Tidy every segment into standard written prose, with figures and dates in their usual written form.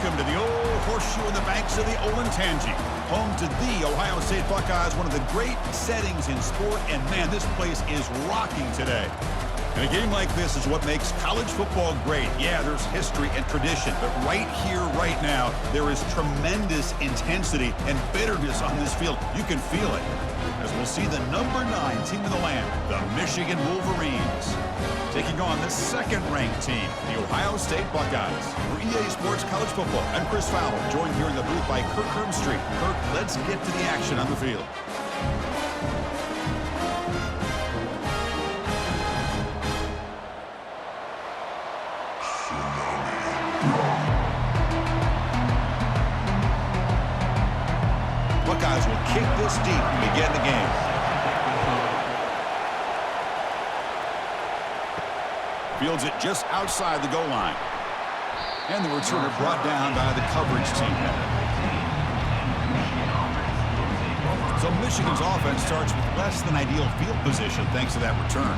Welcome to the old horseshoe in the banks of the Olentangy, home to the Ohio State Buckeyes, one of the great settings in sport, and man, this place is rocking today. And a game like this is what makes college football great. Yeah, there's history and tradition, but right here, right now, there is tremendous intensity and bitterness on this field. You can feel it, as we'll see the number 9 team in the land, the Michigan Wolverines, taking on the second-ranked team, the Ohio State Buckeyes. For EA Sports College Football, I'm Chris Fowler, joined here in the booth by Kirk Hermstreet. Kirk, let's get to the action on the field. Buckeyes will kick this deep to begin the game. Fields it just outside the goal line. And the returner brought down by the coverage team. So Michigan's offense starts with less than ideal field position thanks to that return.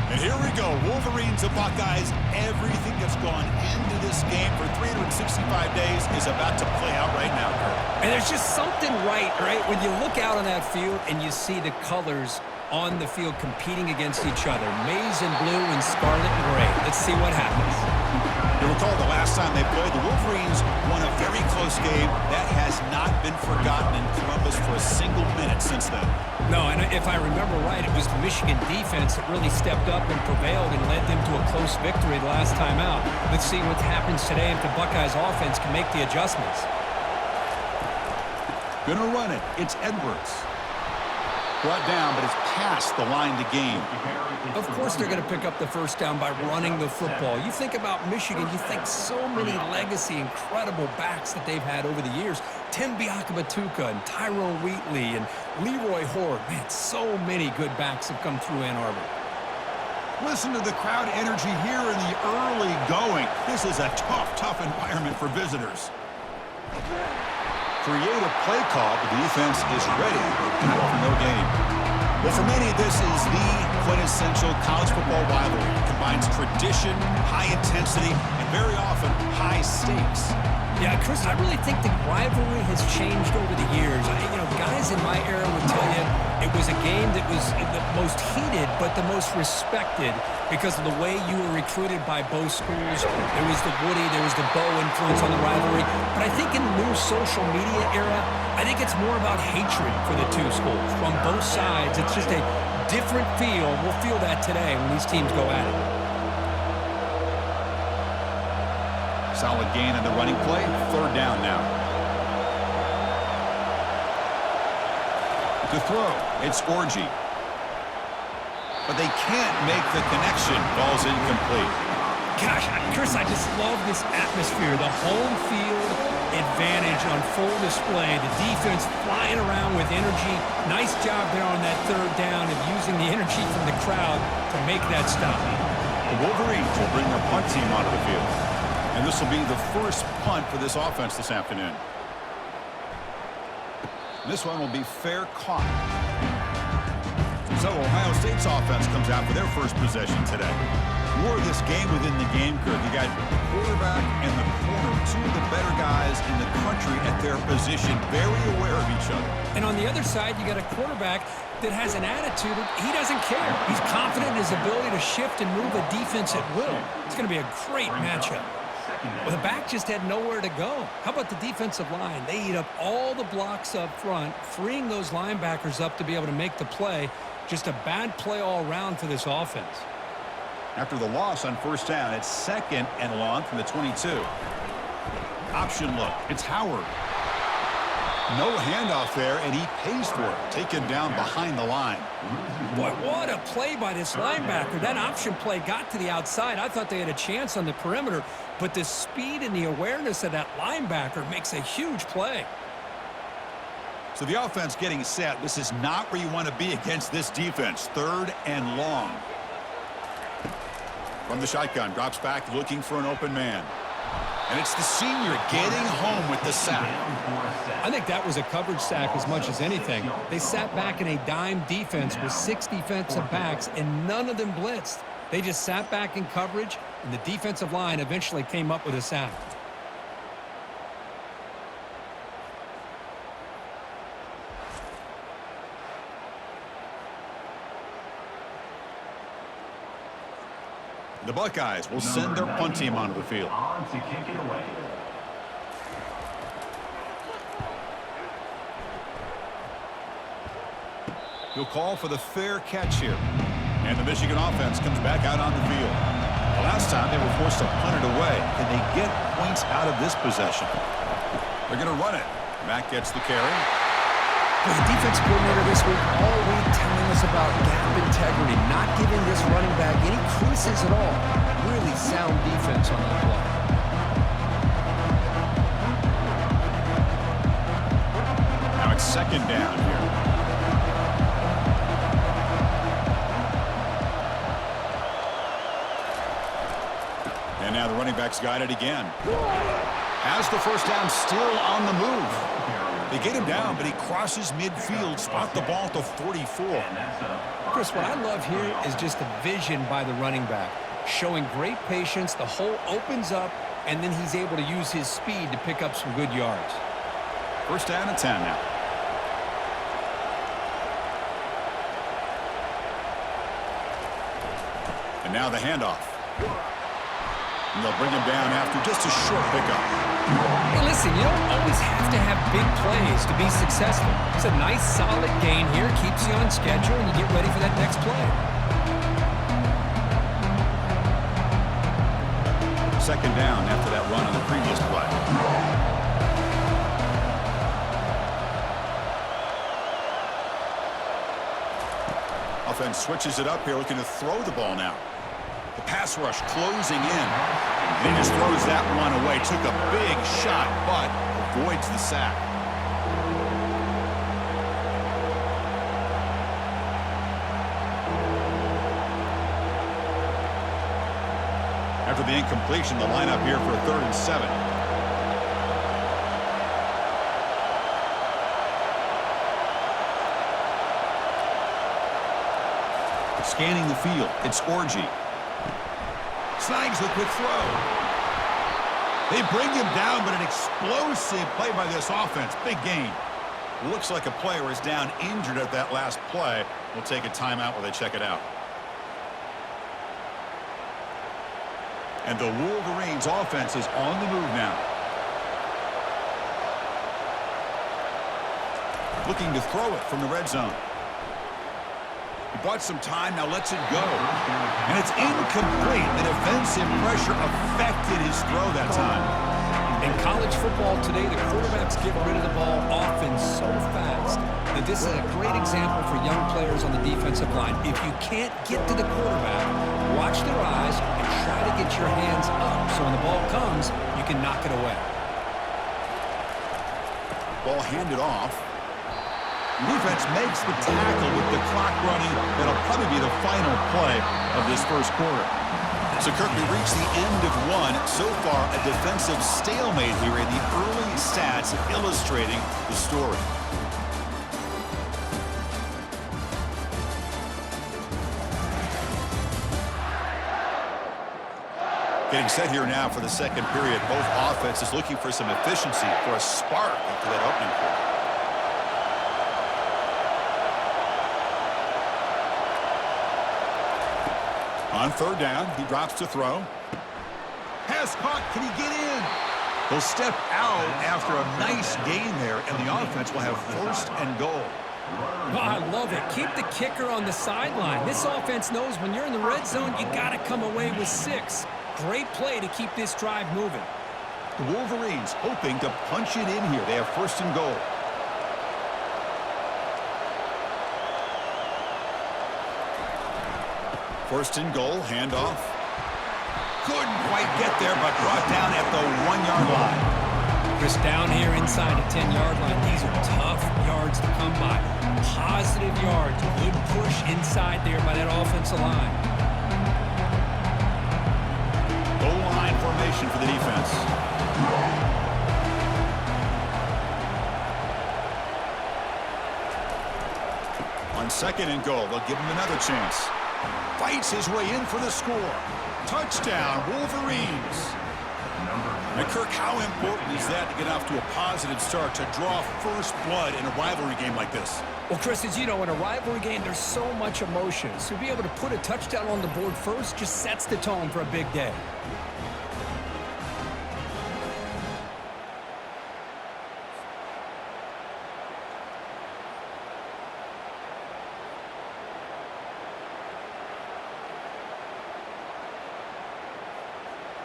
And here we go, Wolverines and Buckeyes. Everything that's gone into this game for 365 days is about to play out right now, Kurt. And there's just something right? When you look out on that field and you see the colors on the field competing against each other. Maize and blue and scarlet and gray. Let's see what happens. You recall the last time they played, the Wolverines won a very close game. That has not been forgotten in Columbus for a single minute since then. No, and if I remember right, it was the Michigan defense that really stepped up and prevailed and led them to a close victory the last time out. Let's see what happens today if the Buckeyes offense can make the adjustments. Gonna run it. It's Edwards. Brought down, but it's past the line to gain. Of course they're going to pick up the first down by running the football. You think about Michigan, you think so many legacy, incredible backs that they've had over the years. Tim Biakabatuka and Tyrone Wheatley and Leroy Horde. Man, so many good backs have come through Ann Arbor. Listen to the crowd energy here in the early going. This is a tough environment for visitors. Creative play call, but the defense is ready to go for no gain. Well, for many, this is the quintessential college football rivalry. It combines tradition, high intensity, and very often high stakes. Yeah, Chris, I really think the rivalry has changed over the years. Guys in my era would tell you it was a game that was the most heated but the most respected because of the way you were recruited by both schools. There was the Woody, there was the Bo influence on the rivalry. But I think in the new social media era, I think it's more about hatred for the two schools from both sides. It's just a different feel. We'll feel that today when these teams go at it. Solid gain on the running play. Third down now. To throw, it's Orgy. But they can't make the connection. Ball's incomplete. Gosh, Chris, I just love this atmosphere. The home field advantage on full display. The defense flying around with energy. Nice job there on that third down of using the energy from the crowd to make that stop. The Wolverines will bring their punt team onto the field. And this will be the first punt for this offense this afternoon. This one will be fair caught. So Ohio State's offense comes out for their first possession today. More of this game within the game, Kirk. You got the quarterback and the corner, two of the better guys in the country at their position, very aware of each other. And on the other side, you got a quarterback that has an attitude of he doesn't care. He's confident in his ability to shift and move a defense at will. It's going to be a great matchup. Well, the back just had nowhere to go. How about the defensive line? They eat up all the blocks up front, freeing those linebackers up to be able to make the play. Just a bad play all around for this offense. After the loss on first down, it's second and long from the 22. Option look. It's Howard. No handoff there, and he pays for it. Taken down behind the line. Boy, what a play by this linebacker. That option play got to the outside. I thought they had a chance on the perimeter, but the speed and the awareness of that linebacker makes a huge play. So the offense getting set. This is not where you want to be against this defense. Third and long. From the shotgun, drops back looking for an open man. And it's the senior getting home with the sack. I think that was a coverage sack as much as anything. They sat back in a dime defense with 6 defensive backs, and none of them blitzed. They just sat back in coverage, and the defensive line eventually came up with a sack. The Buckeyes will send their punt team onto the field. On to kick it away. He'll call for the fair catch here. And the Michigan offense comes back out on the field. The last time they were forced to punt it away. Can they get points out of this possession? They're going to run it. Mack gets the carry. The defense coordinator this week all week telling us about gap integrity, not giving this running back any creases at all. Really sound defense on that play. Now it's second down here. And now the running back's got it again. Has the first down, still on the move. They get him down, but he crosses midfield, spot the ball to 44. Chris, what I love here is just the vision by the running back, showing great patience. The hole opens up, and then he's able to use his speed to pick up some good yards. First down and 10 now. And now the handoff. And they'll bring him down after just a short pickup. Hey, listen, you don't always have to have big plays to be successful. It's a nice, solid gain here. Keeps you on schedule, and you get ready for that next play. Second down after that run on the previous play. Offense switches it up here, looking to throw the ball now. The pass rush closing in. And he just throws that one away. Took a big shot, but avoids the sack. After the incompletion, the lineup here for a 3rd and 7. Scanning the field, it's Orji. Snags the quick throw. They bring him down, but an explosive play by this offense. Big gain. Looks like a player is down injured at that last play. We'll take a timeout while they check it out. And the Wolverines offense is on the move now. Looking to throw it from the red zone. He bought some time, now lets it go. And it's incomplete. The defensive pressure affected his throw that time. In college football today, the quarterbacks get rid of the ball often so fast that this is a great example for young players on the defensive line. If you can't get to the quarterback, watch their eyes and try to get your hands up so when the ball comes, you can knock it away. Ball handed off. Defense makes the tackle with the clock running. That'll probably be the final play of this first quarter. So, Kirk, we reached the end of one. So far, a defensive stalemate here in the early stats illustrating the story. Getting set here now for the second period. Both offenses looking for some efficiency, for a spark after that opening quarter. On 3rd down, he drops to throw. Pass caught. Can he get in? He'll step out after a nice gain there, and the offense will have 1st and goal. Oh, I love it. Keep the kicker on the sideline. This offense knows when you're in the red zone, you got to come away with 6. Great play to keep this drive moving. The Wolverines hoping to punch it in here. They have 1st and goal. First and goal, handoff. Couldn't quite get there, but brought down at the 1-yard line. Chris, down here inside the 10-yard line, these are tough yards to come by. Positive yards, good push inside there by that offensive line. Goal line formation for the defense. On 2nd and goal, they'll give him another chance. Fights his way in for the score. Touchdown, Wolverines. Number And Kirk, how important is that to get off to a positive start, to draw first blood in a rivalry game like this? Well, Chris, as you know, in a rivalry game, there's so much emotion. So to be able to put a touchdown on the board first just sets the tone for a big day.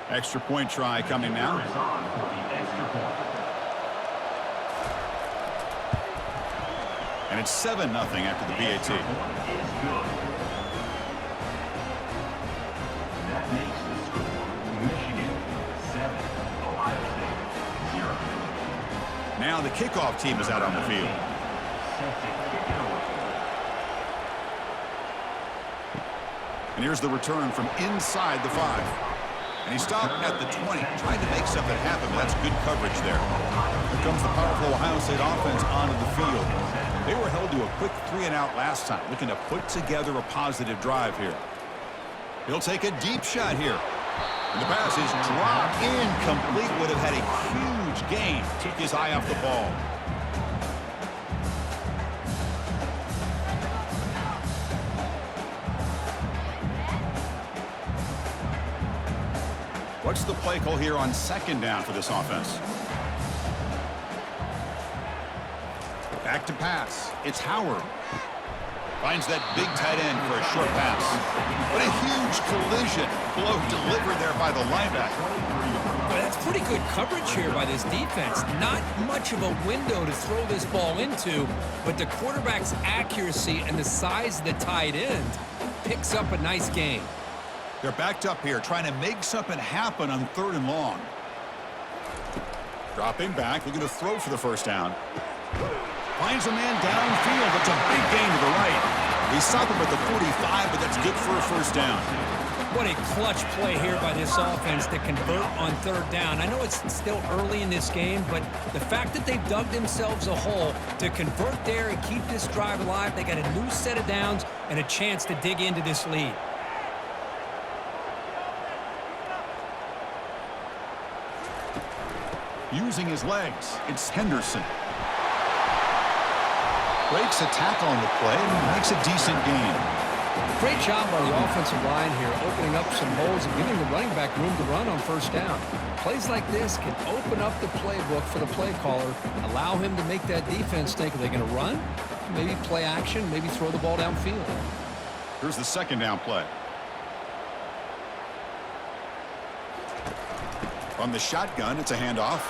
Extra point try coming now. And it's 7-0 after the PAT. That makes the score Michigan 7, Ohio State 0. Now the kickoff team is out on the field. And here's the return from inside the 5. And he stopped at the 20, trying to make something happen, but that's good coverage there. Here comes the powerful Ohio State offense onto the field. They were held to a quick 3-and-out last time, looking to put together a positive drive here. He'll take a deep shot here. And the pass is dropped incomplete. Would have had a huge gain. Took his eye off the ball. What's the play call here on 2nd down for this offense? Back to pass. It's Howard. Finds that big tight end for a short pass. But a huge collision. Blow delivered there by the linebacker. Well, that's pretty good coverage here by this defense. Not much of a window to throw this ball into, but the quarterback's accuracy and the size of the tight end picks up a nice gain. They're backed up here, trying to make something happen on 3rd and long. Dropping back, looking to throw for the first down. Finds a man downfield. That's a big gain to the right. He stopped him at the 45, but that's good for a first down. What a clutch play here by this offense to convert on 3rd down. I know it's still early in this game, but the fact that they've dug themselves a hole to convert there and keep this drive alive, they got a new set of downs and a chance to dig into this lead. Using his legs, it's Henderson. Breaks a tackle on the play and makes a decent gain. Great job by the offensive line here, opening up some holes and giving the running back room to run on 1st down. Plays like this can open up the playbook for the play caller, allow him to make that defense think, are they going to run? Maybe play action, maybe throw the ball downfield. Here's the 2nd down play. From the shotgun, it's a handoff.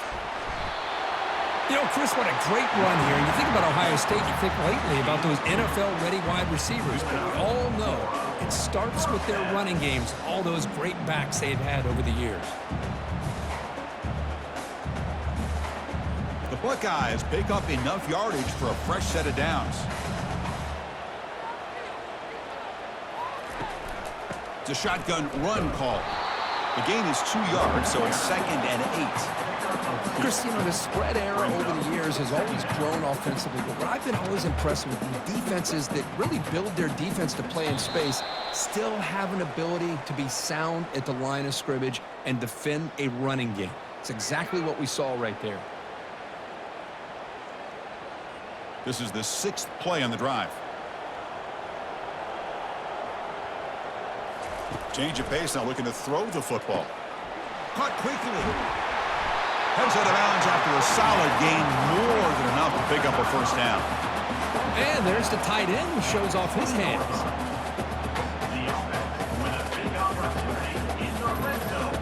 You know, Chris, what a great run here. And you think about Ohio State, you think lately about those NFL-ready wide receivers. But we all know it starts with their running games, all those great backs they've had over the years. The Buckeyes pick up enough yardage for a fresh set of downs. It's a shotgun run call. The gain is 2 yards, so it's 2nd and 8. Chris, you know, the spread era over the years has always grown offensively, but what I've been always impressed with the defenses that really build their defense to play in space still have an ability to be sound at the line of scrimmage and defend a running game. It's exactly what we saw right there. This is the 6th play on the drive. Change of pace now, looking to throw the football. Caught quickly. Heads out of bounds after a solid gain, more than enough to pick up a first down. And there's the tight end who shows off his hands. The offense with a big opportunity in the red zone.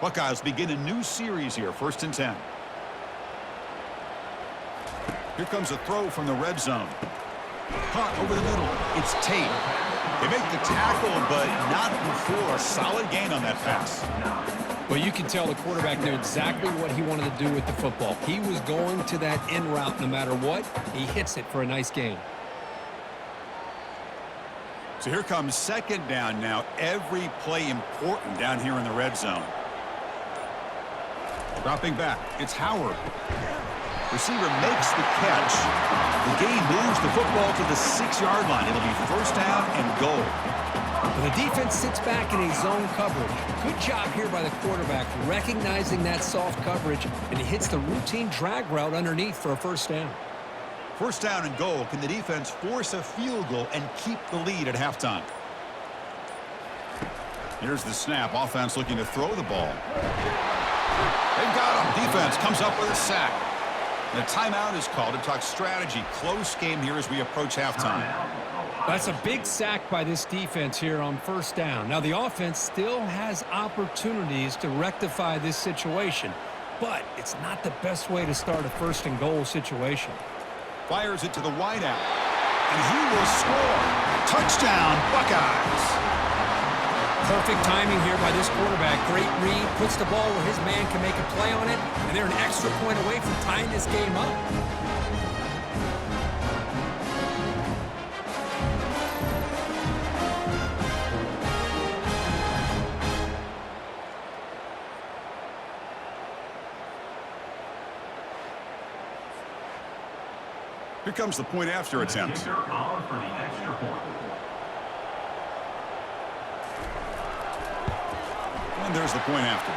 Buckeyes begin a new series here, 1st and 10. Here comes a throw from the red zone. Caught over the middle. It's Tate. They make the tackle, but not before a solid gain on that pass. Well, you can tell the quarterback knew exactly what he wanted to do with the football. He was going to that in route no matter what. He hits it for a nice gain. So here comes 2nd down now. Every play important down here in the red zone. Dropping back, it's Howard. Receiver makes the catch. The gain moves the football to the 6-yard line. It'll be first down and goal. Well, the defense sits back in a zone coverage. Good job here by the quarterback, recognizing that soft coverage, and he hits the routine drag route underneath for a first down. First down and goal. Can the defense force a field goal and keep the lead at halftime? Here's the snap. Offense looking to throw the ball. They've got him. Defense comes up with a sack. And a timeout is called to talk strategy. Close game here as we approach halftime. That's a big sack by this defense here on first down. Now, the offense still has opportunities to rectify this situation, but it's not the best way to start a first and goal situation. Fires it to the wideout. And he will score. Touchdown, Buckeyes. Perfect timing here by this quarterback. Great read, puts the ball where his man can make a play on it, and they're an extra point away from tying this game up. Here comes the point after attempt. And there's the point after.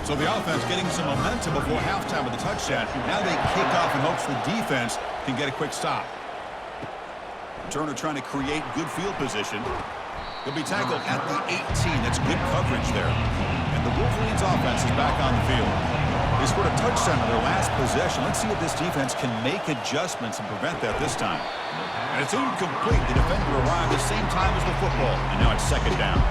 So the offense getting some momentum before halftime with the touchdown. Now they kick off in hopes the defense can get a quick stop. Turner trying to create good field position. He'll be tackled at the 18. That's good coverage there. And the Wolverines offense is back on the field. They scored a touchdown on their last possession. Let's see if this defense can make adjustments and prevent that this time. And it's incomplete. The defender arrived the same time as the football. And now it's second down.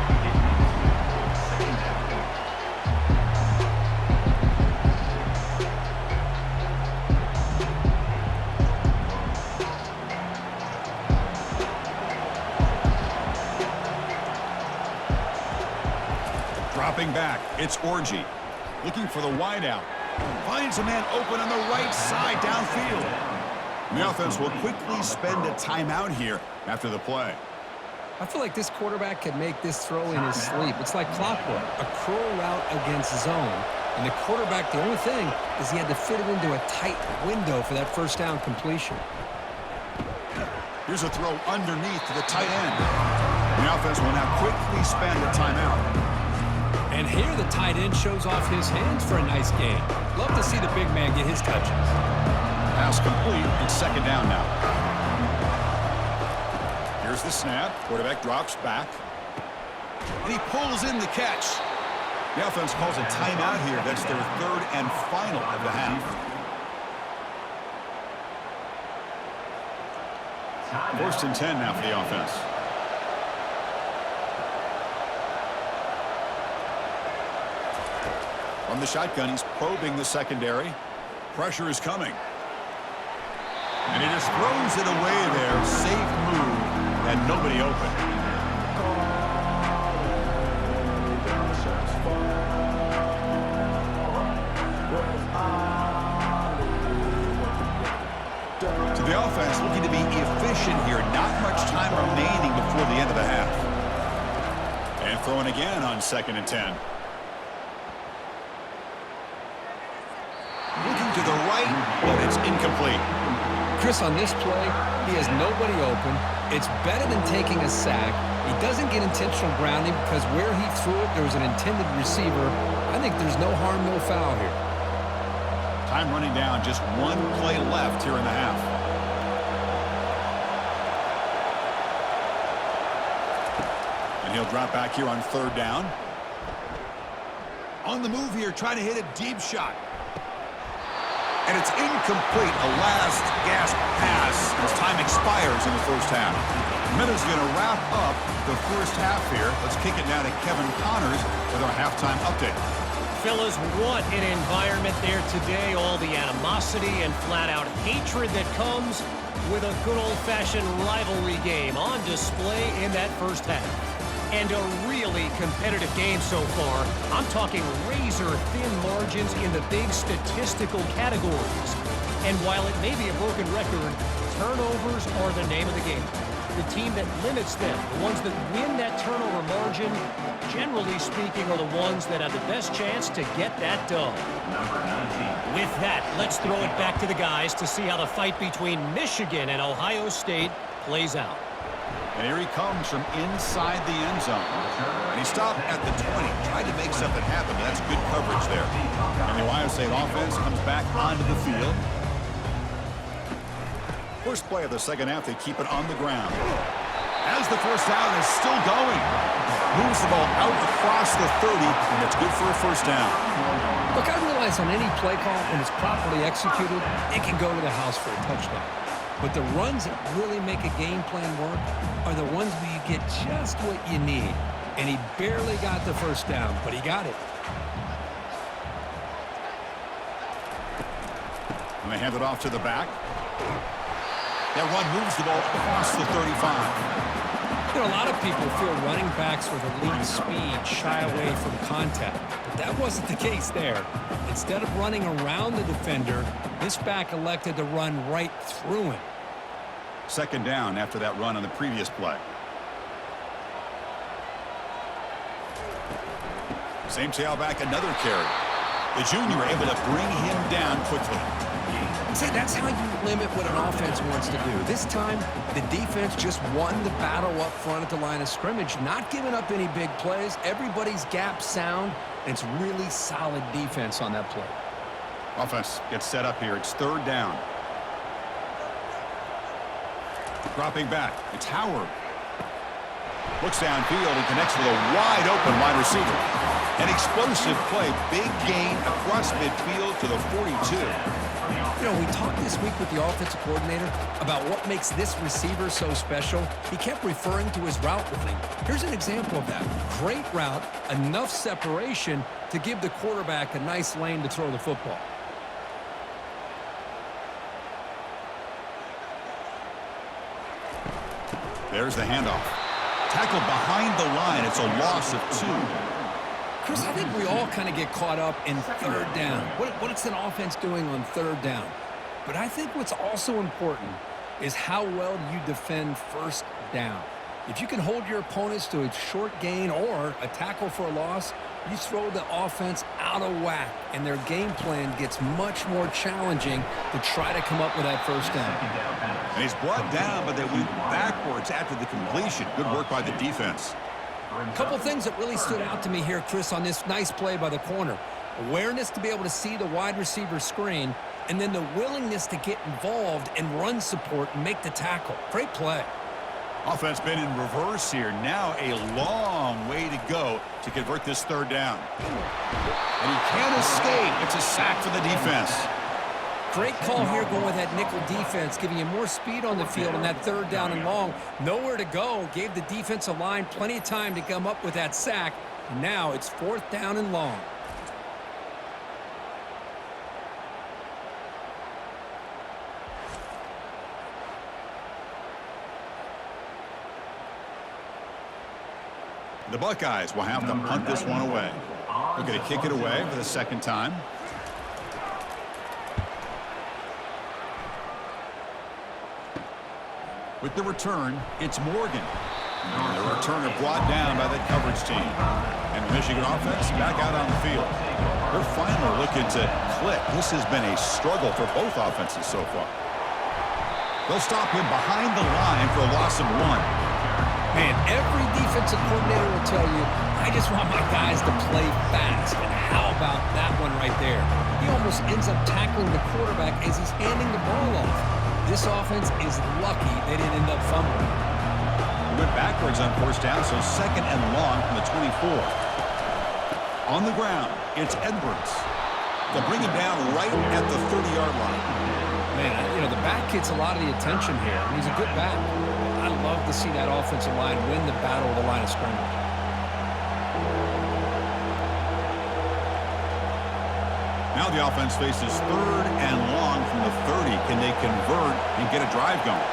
Dropping back, it's Orgy. Looking for the wideout. Finds a man open on the right side downfield. And the offense will quickly spend a timeout here after the play. I feel like this quarterback could make this throw in his sleep. It's like clockwork, a curl route against zone. And the quarterback, the only thing is he had to fit it into a tight window for that first down completion. Here's a throw underneath to the tight end. The offense will now quickly spend a timeout. And here the tight end shows off his hands for a nice game. Love to see the big man get his touches. Pass complete. It's second down now. Here's the snap. Quarterback drops back. And he pulls in the catch. The offense calls a timeout here. That's their third and final of the half. First and 10 now for the offense. From the shotgun, he's probing the secondary. Pressure is coming. And he just throws it away there. Safe move and nobody open. So the offense looking to be efficient here. Not much time remaining before the end of the half. And throwing again on second and 10. Looking to the right, but it's incomplete. Chris, on this play, he has nobody open. It's better than taking a sack. He doesn't get intentional grounding because where he threw it, there was an intended receiver. I think there's no harm, no foul here. Time running down, just one play left here in the half. And he'll drop back here on third down. On the move here, trying to hit a deep shot. And it's incomplete, a last gasp pass as time expires in the first half. Minutes going to wrap up the first half here. Let's kick it now to Kevin Connors with our halftime update. Fellas, what an environment there today. All the animosity and flat-out hatred that comes with a good old-fashioned rivalry game on display in that first half. And a really competitive game so far. I'm talking razor-thin margins in the big statistical categories. And while it may be a broken record, turnovers are the name of the game. The team that limits them, the ones that win that turnover margin, generally speaking, are the ones that have the best chance to get that done. Number 19. With that, let's throw it back to the guys to see how the fight between Michigan and Ohio State plays out. And here he comes from inside the end zone. And he stopped at the 20, tried to make something happen, but that's good coverage there. And the Ohio State offense comes back onto the field. First play of the second half, they keep it on the ground. As the first down is still going. Moves the ball out across the 30, and it's good for a first down. Look, I realize on any play call, when it's properly executed, it can go to the house for a touchdown. But the runs that really make a game plan work are the ones where you get just what you need. And he barely got the first down, but he got it. And they hand it off to the back. That run moves the ball across the 35. You know, a lot of people feel running backs with elite speed shy away from contact, but that wasn't the case there. Instead of running around the defender, this back elected to run right through him. Second down after that run on the previous play. Same tailback, another carry. The junior able to bring him down quickly. See, that's how you limit what an offense wants to do. This time, the defense just won the battle up front at the line of scrimmage, not giving up any big plays. Everybody's gap sound, and it's really solid defense on that play. Offense gets set up here. It's third down. Dropping back. It's Howard. Looks downfield and connects with a wide open wide receiver. An explosive play. Big gain across midfield to the 42. You know, we talked this week with the offensive coordinator about what makes this receiver so special. He kept referring to his route running. Here's an example of that. Great route, enough separation to give the quarterback a nice lane to throw the football. There's the handoff. Tackled behind the line. It's a loss of 2. Chris, I think we all kind of get caught up in third down. What is an offense doing on third down? But I think what's also important is how well you defend first down. If you can hold your opponents to a short gain or a tackle for a loss, you throw the offense out of whack, and their game plan gets much more challenging to try to come up with that first down. And he's brought down, but they went backwards after the completion. Good work by the defense. A couple things that really stood out to me here, Chris, on this nice play by the corner. Awareness to be able to see the wide receiver screen, and then the willingness to get involved and run support and make the tackle. Great play. Offense been in reverse here. Now a long way to go to convert this third down. And he can't escape. It's a sack for the defense. Great call here going with that nickel defense, giving you more speed on the field on that third down and long. Nowhere to go. Gave the defensive line plenty of time to come up with that sack. And now it's fourth down and long. The Buckeyes will have to punt this one away. They're going to kick it away for the second time. With the return, it's Morgan. The returner brought down by the coverage team. And the Michigan offense back out on the field. They're finally looking to click. This has been a struggle for both offenses so far. They'll stop him behind the line for a loss of 1. Man, every defensive coordinator will tell you, I just want my guys to play fast. And how about that one right there? He almost ends up tackling the quarterback as he's handing the ball off. This offense is lucky they didn't end up fumbling. He went backwards on first down, so second and long from the 24. On the ground, it's Edwards. They'll bring him down right at the 30-yard line. Man, you know, the back gets a lot of the attention here. He's a good back. I love to see that offensive line win the battle of the line of scrimmage. Now the offense faces third and long from the 30. Can they convert and get a drive going?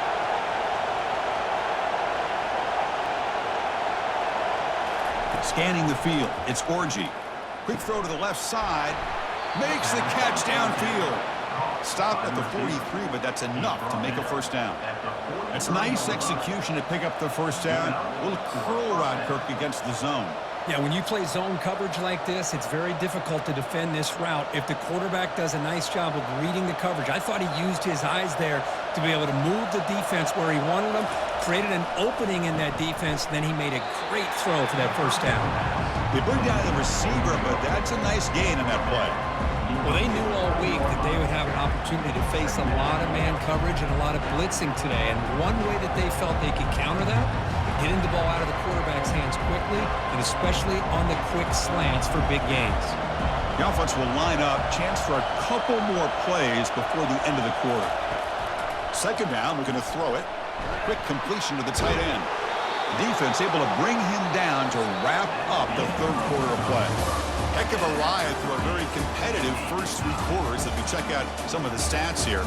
Scanning the field, it's Orji. Quick throw to the left side. Makes the catch downfield. Stop at the 43, but that's enough to make a first down. It's nice execution to pick up the first down. A little curl route, Kirk, against the zone. Yeah, when you play zone coverage like this, it's very difficult to defend this route if the quarterback does a nice job of reading the coverage. I thought he used his eyes there to be able to move the defense where he wanted them, created an opening in that defense, then he made a great throw for that first down. They bring down the receiver, but that's a nice gain in that play. Well, they knew all week that they would have an opportunity to face a lot of man coverage and a lot of blitzing today, and one way that they felt they could counter that, getting the ball out of the quarterback's hands quickly, and especially on the quick slants for big gains. The offense will line up, chance for a couple more plays before the end of the quarter. Second down, we're going to throw it. Quick completion to the tight end. The defense able to bring him down to wrap up the third quarter of play. Heck of a ride through a very competitive first three quarters as we check out some of the stats here.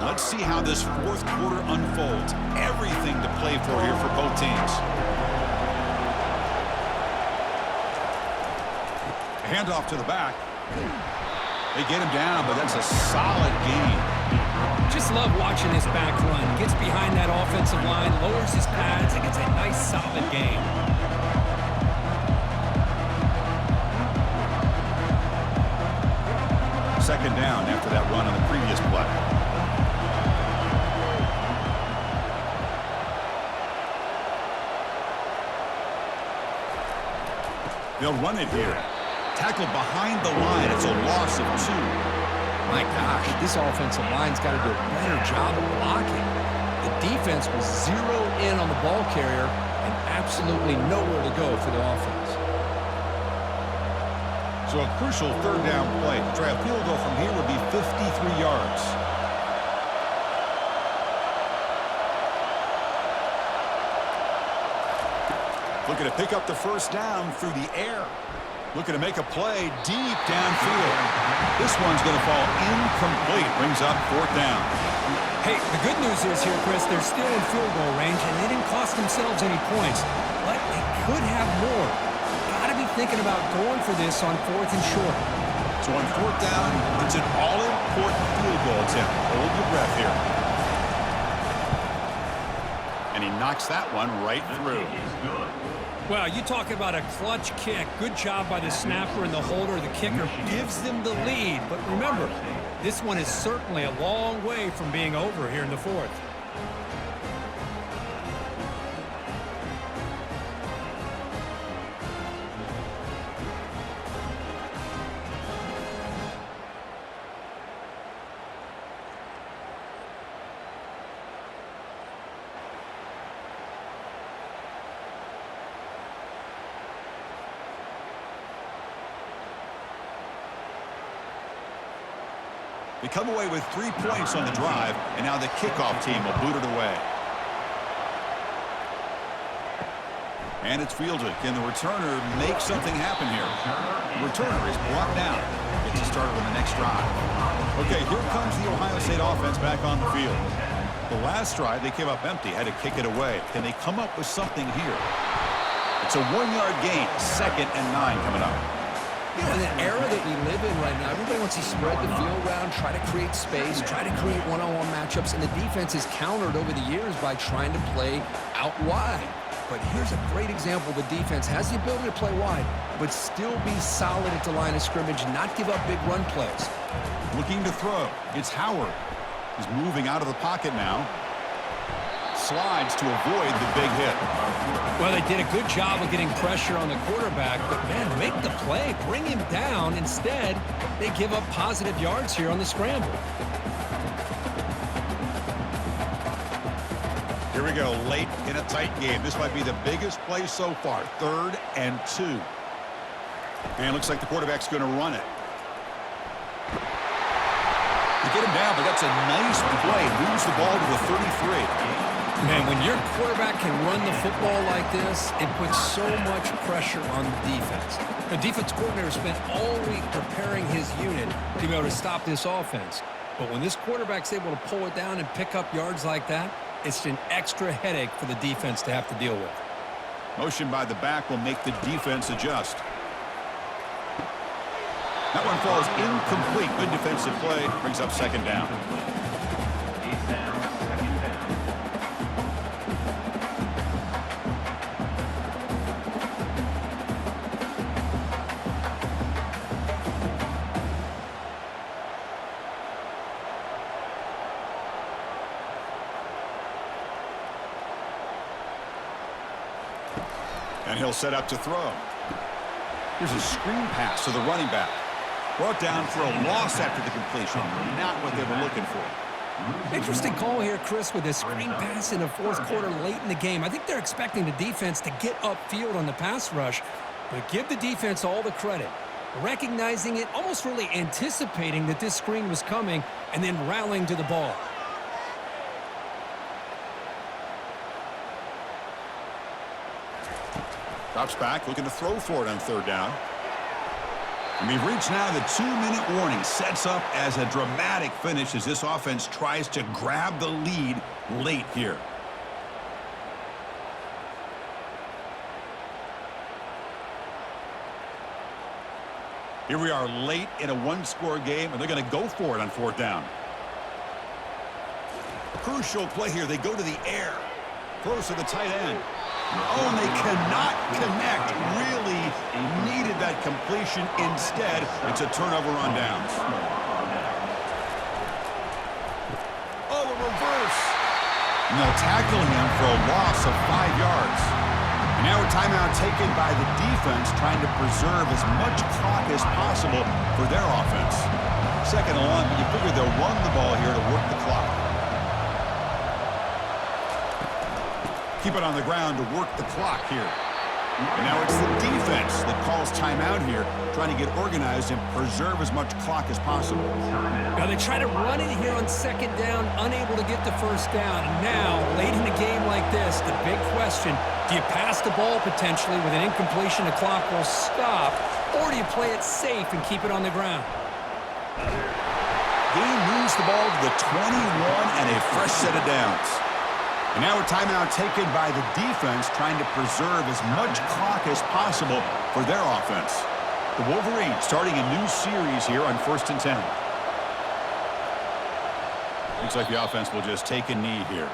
Let's see how this fourth quarter unfolds. Everything to play for here for both teams. Handoff to the back. They get him down, but that's a solid gain. Just love watching this back run. Gets behind that offensive line, lowers his pads, and gets a nice solid gain. Second down after that run on the previous play. They'll run it here. Tackled behind the line. It's a loss of 2. My gosh, this offensive line's got to do a better job of blocking. The defense was zeroed in on the ball carrier and absolutely nowhere to go for the offense. So a crucial third down play. To try a field goal from here would be 53 yards. Looking to pick up the first down through the air. Looking to make a play deep downfield. This one's going to fall incomplete. Brings up fourth down. Hey, the good news is here, Chris, they're still in field goal range, and they didn't cost themselves any points. But they could have more. Got to be thinking about going for this on fourth and short. So on fourth down, it's an all-important field goal attempt. Hold your breath here. And he knocks that one right through. Well, you talk about a clutch kick. Good job by the snapper and the holder. The kicker gives them the lead. But remember, this one is certainly a long way from being over here in the fourth. They come away with 3 points on the drive, and now the kickoff team will boot it away. And it's fielded. Can the returner make something happen here? The returner is brought down. Gets us started on the next drive. Okay, here comes the Ohio State offense back on the field. The last drive, they came up empty, had to kick it away. Can they come up with something here? It's a 1-yard gain. 2nd and 9 coming up. You know, in the era that we live in right now, everybody wants to spread the field around, try to create space, try to create one-on-one matchups, and the defense is countered over the years by trying to play out wide. But here's a great example. The defense has the ability to play wide, but still be solid at the line of scrimmage, not give up big run plays. Looking to throw. It's Howard. He's moving out of the pocket now. Slides to avoid the big hit. Well, they did a good job of getting pressure on the quarterback, but, man, make the play. Bring him down. Instead, they give up positive yards here on the scramble. Here we go, late in a tight game. This might be the biggest play so far. 3rd and 2. And looks like the quarterback's going to run it. They get him down, but that's a nice play. Moves the ball to the 33. Man, when your quarterback can run the football like this, it puts so much pressure on the defense. The defense coordinator spent all week preparing his unit to be able to stop this offense. But when this quarterback's able to pull it down and pick up yards like that, it's an extra headache for the defense to have to deal with. Motion by the back will make the defense adjust. That one falls incomplete. Good defensive play. Brings up second down. And he'll set up to throw. Here's a screen pass to the running back. Brought down for a loss after the completion. Not what they were looking for. Interesting call here, Chris, with a screen pass in the fourth quarter late in the game. I think they're expecting the defense to get upfield on the pass rush, but give the defense all the credit. Recognizing it, almost really anticipating that this screen was coming, and then rallying to the ball. Drops back, looking to throw for it on third down. And we've reached now the 2-minute warning. Sets up as a dramatic finish as this offense tries to grab the lead late here. Here we are late in a one-score game, and they're going to go for it on fourth down. Crucial play here. They go to the air. Throws to the tight end. Oh, and they cannot connect. Really needed that completion. Instead, it's a turnover on downs. Oh, the reverse. And they'll tackle him for a loss of 5 yards. And now a timeout taken by the defense, trying to preserve as much clock as possible for their offense. Second and long, but you figure they'll run the ball here to work the clock. Keep it on the ground to work the clock here. And now it's the defense that calls timeout here, trying to get organized and preserve as much clock as possible. Now they try to run it here on second down, unable to get the first down. And now, late in a game like this, the big question, do you pass the ball potentially with an incompletion, the clock will stop, or do you play it safe and keep it on the ground? Game moves the ball to the 21 and a fresh set of downs. And now a timeout taken by the defense, trying to preserve as much clock as possible for their offense. The Wolverines starting a new series here on 1st and 10. Looks like the offense will just take a knee here.